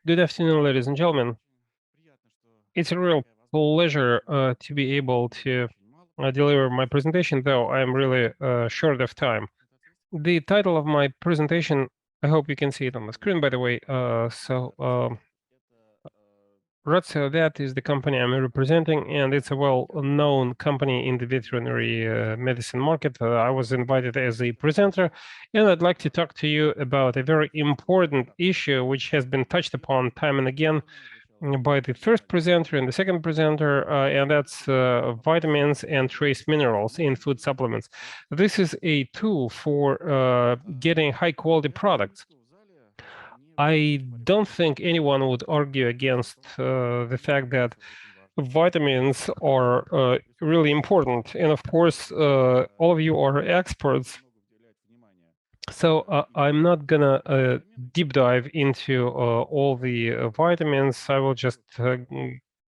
Good afternoon, ladies and gentlemen. It's a real pleasure to be able to deliver my presentation, though I'm really short of time. The title of my presentation, I hope you can see it on the screen, by the way. Ratio, that is the company I'm representing, and it's a well-known company in the veterinary medicine market. I was invited as a presenter, and I'd like to talk to you about a very important issue which has been touched upon time and again by the first presenter and the second presenter, and that's vitamins and trace minerals in food supplements. This is a tool for getting high-quality products. I don't think anyone would argue against the fact that vitamins are really important. And of course, all of you are experts. So I'm not gonna deep dive into all the vitamins. I will just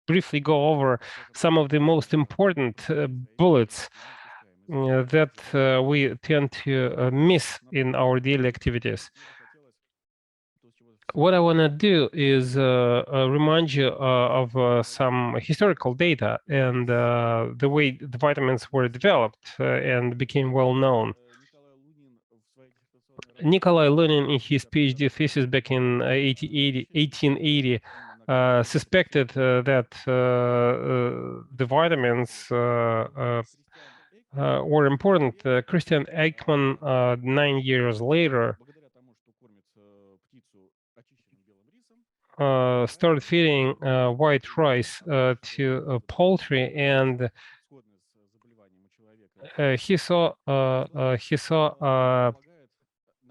briefly go over some of the most important bullets that we tend to miss in our daily activities. What I want to do is remind you of some historical data and the way the vitamins were developed and became well known. Nikolai Lunin, in his PhD thesis back in 1880, suspected that the vitamins were important. Christian Eichmann, 9 years later, started feeding white rice to poultry, and he saw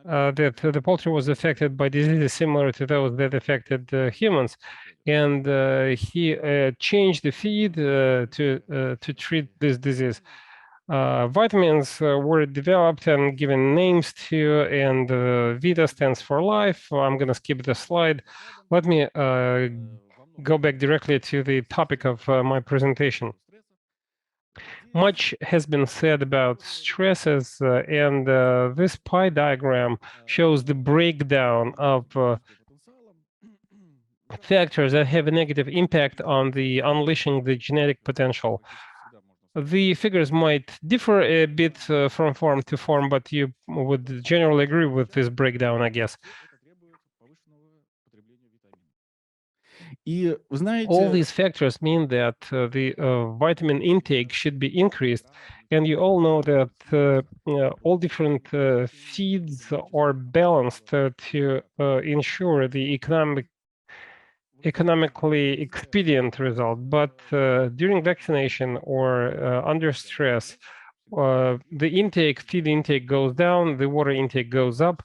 that the poultry was affected by diseases similar to those that affected humans, and he changed the feed to treat this disease. Vitamins were developed and given names to, and Vita stands for life. I'm going to skip the slide. Let me go back directly to the topic of my presentation. Much has been said about stresses, and this pie diagram shows the breakdown of factors that have a negative impact on the unleashing the genetic potential. The figures might differ a bit from form to form, but you would generally agree with this breakdown, I guess. All these factors mean that the vitamin intake should be increased, and you all know that all different feeds are balanced to ensure the economically expedient result. But during vaccination or under stress, the feed intake goes down, the water intake goes up,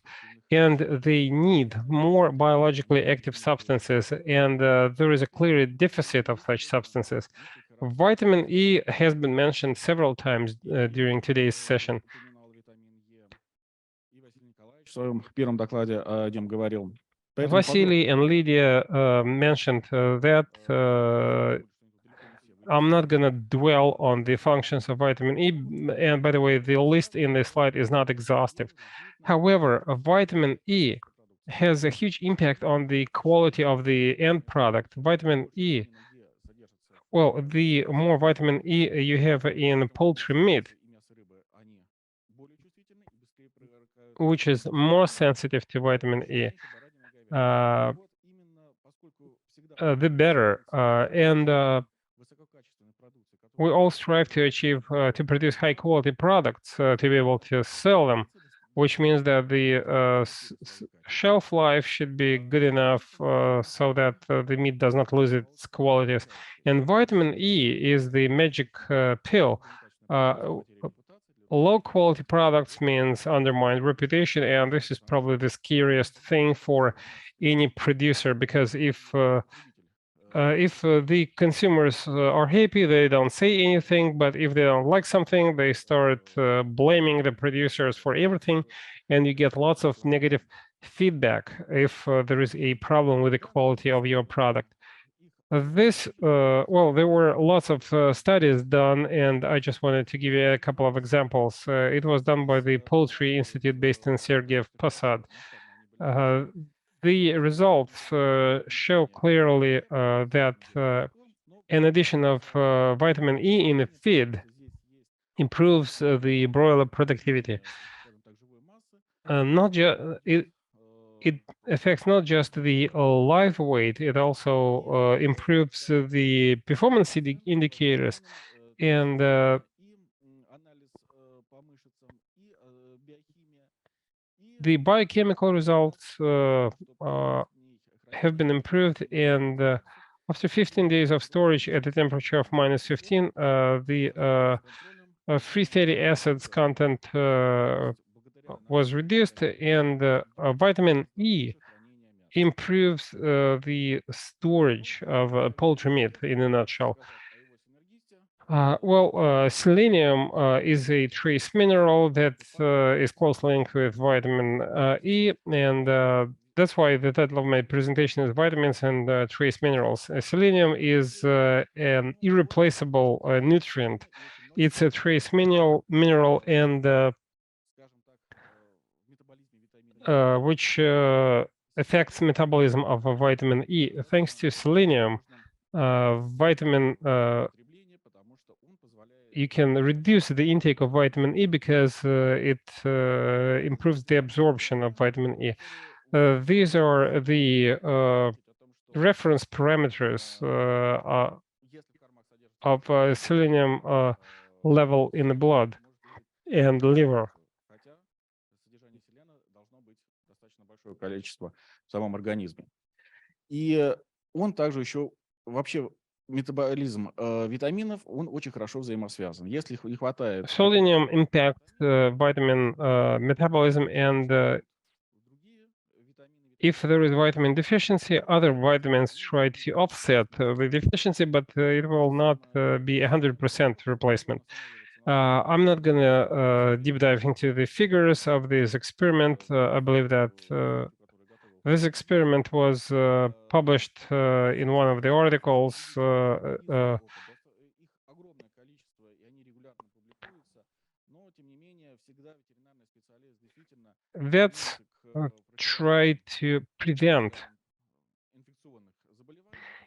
and they need more biologically active substances, and there is a clear deficit of such substances. Vitamin E has been mentioned several times during today's session. Vasily and Lydia mentioned that. I'm not going to dwell on the functions of vitamin E, and by the way, the list in this slide is not exhaustive. However, vitamin E has a huge impact on the quality of the end product. Vitamin E, well, the more vitamin E you have in poultry meat, which is more sensitive to vitamin E, the better. And we all strive to achieve, to produce high quality products, to be able to sell them, which means that the shelf life should be good enough so that the meat does not lose its qualities. And vitamin E is the magic pill. Low quality products means undermined reputation, and this is probably the scariest thing for any producer, because if the consumers are happy, they don't say anything, but if they don't like something, they start blaming the producers for everything, and you get lots of negative feedback if there is a problem with the quality of your product. Well, there were lots of studies done, and I just wanted to give you a couple of examples. It was done by the Poultry Institute based in Sergeyev Posad. The results show clearly that an addition of vitamin E in a feed improves the broiler productivity. Not just it affects not just the live weight, it also improves the performance indicators and the biochemical results have been improved, and after 15 days of storage at a temperature of -15, the free fatty acids content was reduced, and vitamin E improves the storage of poultry meat in a nutshell. Selenium is a trace mineral that is closely linked with vitamin E, and that's why the title of my presentation is Vitamins and Trace Minerals. Selenium is an irreplaceable nutrient. It's a trace mineral and which affects metabolism of vitamin E. Thanks to selenium, you can reduce the intake of vitamin E because it improves the absorption of vitamin E. These are the reference parameters of selenium level in the blood and liver. Количество в самом организме. И он также еще вообще метаболизм витаминов, он очень хорошо взаимосвязан. Если не хватает... Selenium impacts vitamin metabolism, and if there is vitamin deficiency, other vitamins try to offset the deficiency, but it will not be 100% replacement. I'm not going to deep dive into the figures of this experiment. I believe that this experiment was published in one of the articles. Vets try to prevent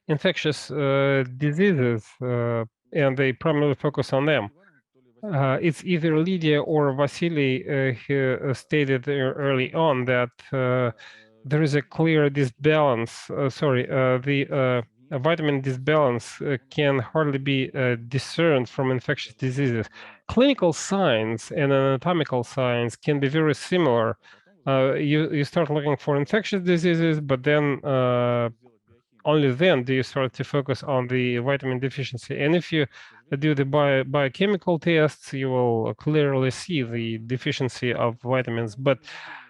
infectious diseases, and they primarily focus on them. It's either Lydia or Vasily who stated early on that there is a clear disbalance. The vitamin disbalance can hardly be discerned from infectious diseases. Clinical signs and anatomical signs can be very similar. You start looking for infectious diseases, but then only then do you start to focus on the vitamin deficiency. And if you do the biochemical tests, you will clearly see the deficiency of vitamins, but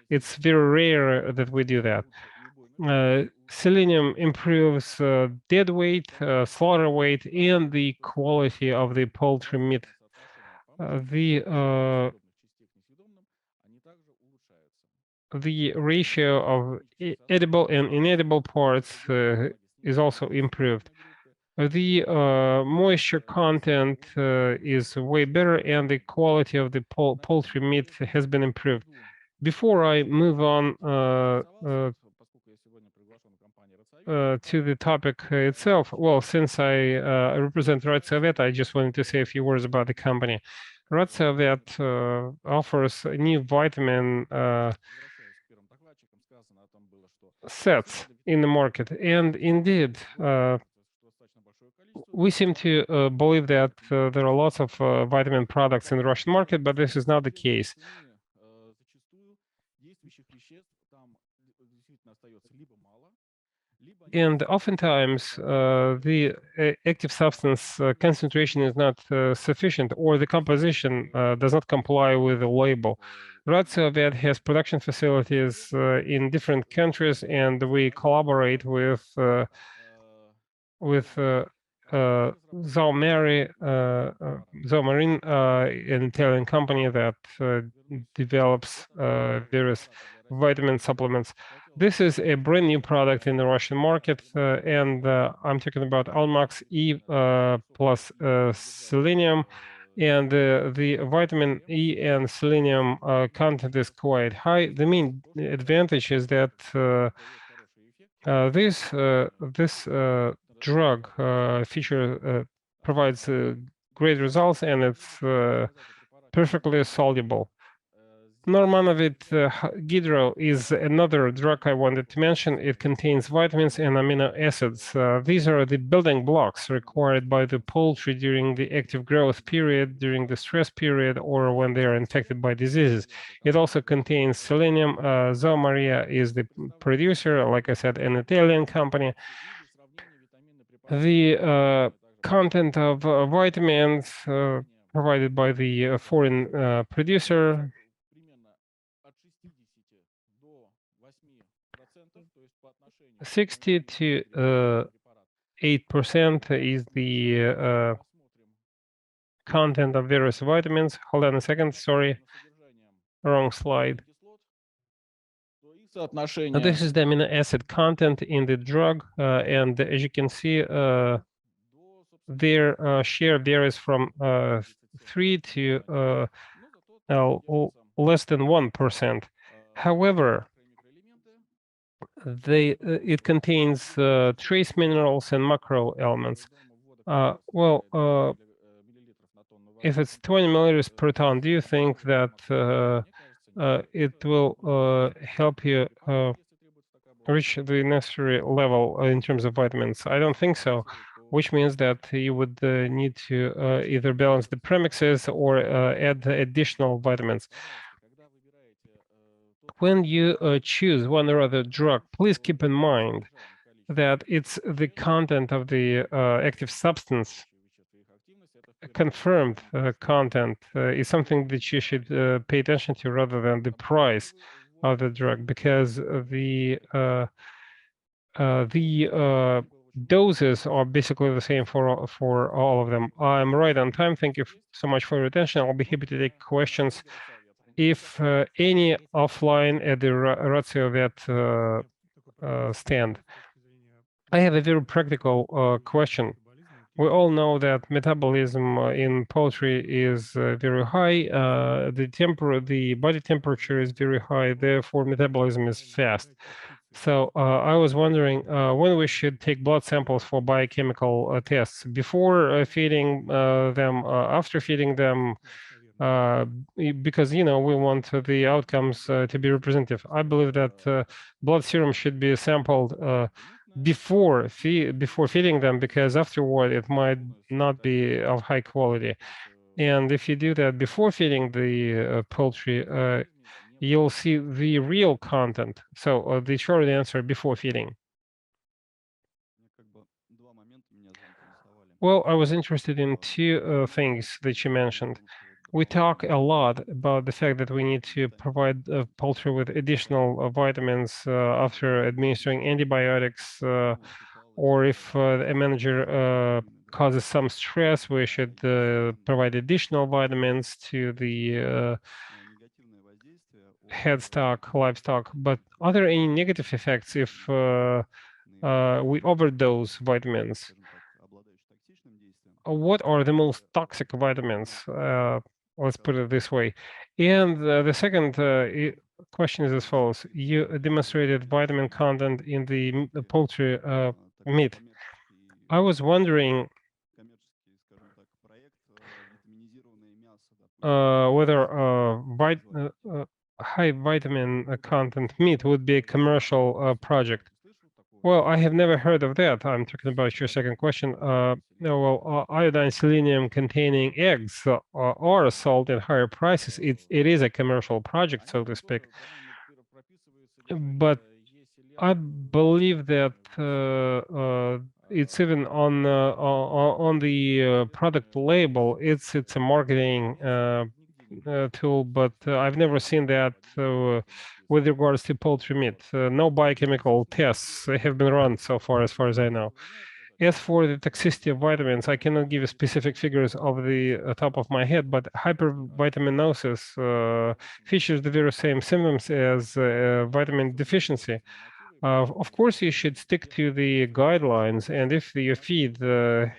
it's very rare that we do that. Selenium improves dead weight, slaughter weight, and the quality of the poultry meat. The ratio of edible and inedible parts is also improved. The moisture content is way better, and the quality of the poultry meat has been improved. Before I move on to the topic itself, well, since I represent Ratiovet, I just wanted to say a few words about the company. Ratiovet offers new vitamin sets in the market, and indeed we seem to believe that there are lots of vitamin products in the Russian market, but this is not the case. And oftentimes the active substance concentration is not sufficient, or the composition does not comply with the label. Ratiovet has production facilities in different countries, and we collaborate with Zaumarin, an Italian company that develops various vitamin supplements. This is a brand new product in the Russian market, and I'm talking about Almax E plus selenium, and the vitamin E and selenium content is quite high. The main advantage is that This drug feature provides great results, and it's perfectly soluble. Normanovit Gidro is another drug I wanted to mention. It contains vitamins and amino acids. These are the building blocks required by the poultry during the active growth period, during the stress period, or when they are infected by diseases. It also contains selenium. Zoomaria is the producer, like I said, an Italian company. The content of vitamins provided by the foreign producer 60 to 8% is the content of various vitamins. Hold on a second, sorry, wrong slide. This is the amino acid content in the drug, and as you can see, their share varies from 3 to less than 1%. However, it contains trace minerals and macro elements. If it's 20 milliliters per ton, do you think that it will help you reach the necessary level in terms of vitamins? I don't think so, which means that you would need to either balance the premixes or add additional vitamins. When you choose one or other drug, please keep in mind that it's the content of the active substance. Confirmed content is something that you should pay attention to rather than the price of the drug, because the doses are basically the same for all of them. I'm right on time. Thank you so much for your attention. I'll be happy to take questions, if any, offline at the Ratio Vet stand. I have a very practical question. We all know that metabolism in poultry is very high. The body temperature is very high, therefore metabolism is fast. So I was wondering when we should take blood samples for biochemical tests, before feeding them, after feeding them, because we want the outcomes to be representative. I believe that blood serum should be sampled before feeding them, because afterward it might not be of high quality. And if you do that before feeding the poultry, you'll see the real content. So the short answer: before feeding. Well, I was interested in two things that you mentioned. We talk a lot about the fact that we need to provide poultry with additional vitamins after administering antibiotics, or if a manager causes some stress, we should provide additional vitamins to the headstock, livestock. But are there any negative effects if we overdose vitamins? What are the most toxic vitamins? Let's put it this way. And the second question is as follows. You demonstrated vitamin content in the poultry meat. I was wondering whether high vitamin content meat would be a commercial project. Well, I have never heard of that. I'm talking about your second question. Iodine, selenium containing eggs are sold at higher prices. It is a commercial project, so to speak. But I believe that it's even on the product label. It's a marketing tool, but I've never seen that with regards to poultry meat. No biochemical tests have been run so far as I know. As for the toxicity of vitamins, I cannot give you specific figures of the top of my head, but hypervitaminosis features the very same symptoms as vitamin deficiency. Of course, you should stick to the guidelines, and if your feed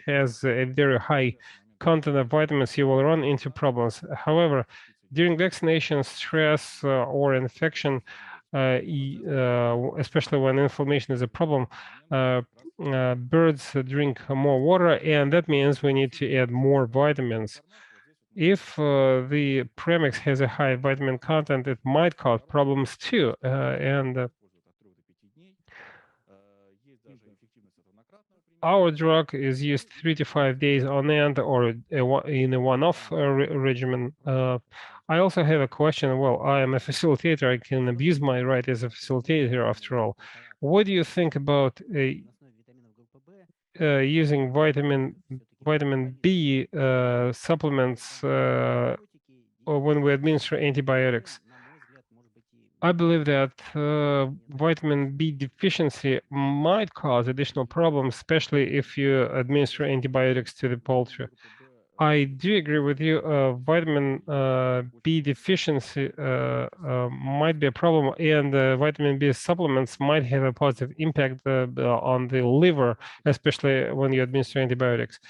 has a very high content of vitamins, you will run into problems. However, during vaccination, stress, or infection, especially when inflammation is a problem. Birds drink more water, and that means we need to add more vitamins. If the premix has a high vitamin content, it might cause problems too. Our drug is used 3 to 5 days on end or in a one-off regimen. I also have a question. Well, I am a facilitator. I can abuse my right as a facilitator after all. What do you think about using vitamin B supplements or when we administer antibiotics? I believe that vitamin B deficiency might cause additional problems, especially if you administer antibiotics to the poultry. I do agree with you. Vitamin B deficiency might be a problem, and vitamin B supplements might have a positive impact on the liver, especially when you administer antibiotics.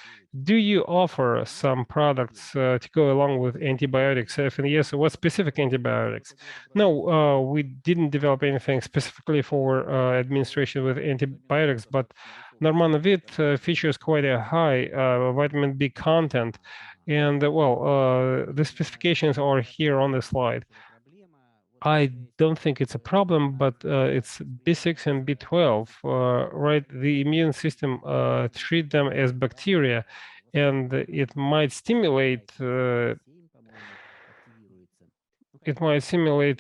Do you offer some products to go along with antibiotics? If yes, what specific antibiotics? No, we didn't develop anything specifically for administration with antibiotics, but Normanavit features quite a high vitamin B content, and the specifications are here on the slide. I don't think it's a problem, but it's B6 and B12, right? The immune system treat them as bacteria, and it might stimulate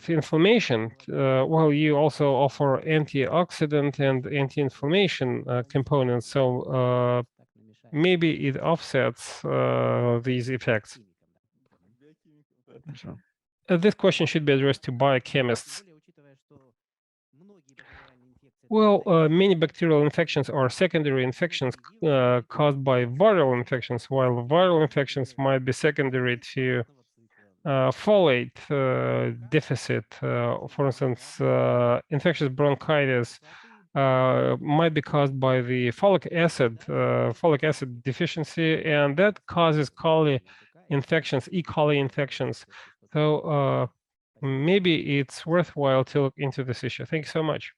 inflammation. Well, you also offer antioxidant and anti-inflammation components, so maybe it offsets these effects. This question should be addressed to biochemists. Well, many bacterial infections are secondary infections caused by viral infections, while viral infections might be secondary to folate deficit. For instance, infectious bronchitis might be caused by the folic acid deficiency, and that causes infections, E. coli infections. So maybe it's worthwhile to look into this issue. Thank you so much.